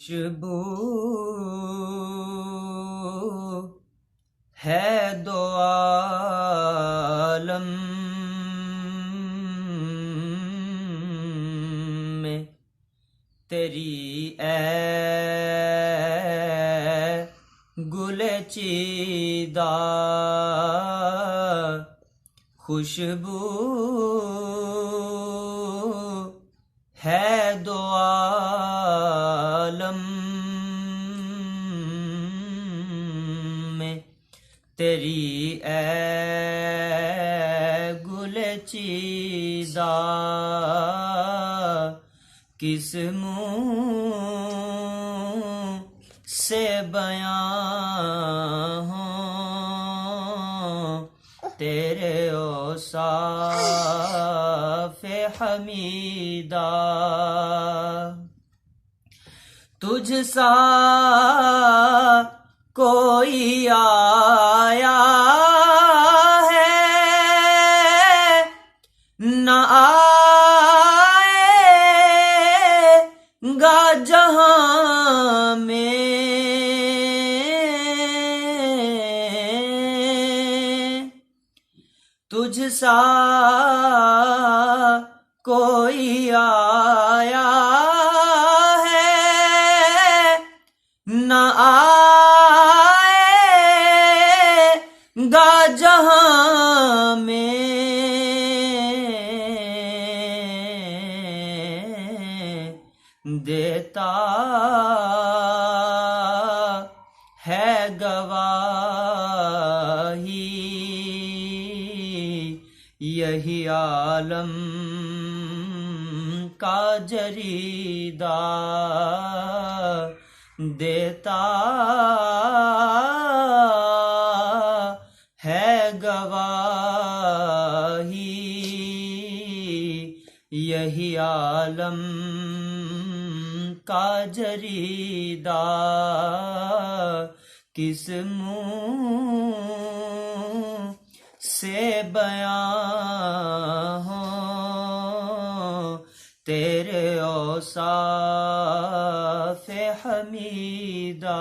खुशबू है दो आलम में तेरी गुले चीदा खुशबू है दो आलम में तेरी गुले चीदा किस मुँह से बयां हो तेरे औसाफ़े हमीदा तुझ सा कोई आया है न आएगा जहां में तुझ सा कोई आया है न आएगा जहां में देता है गवाही यही आलम का जरीदा देता है गवाही यही आलम का जरीदा किस मुँह से बयां हो तेरे औसाफ़े हमीदा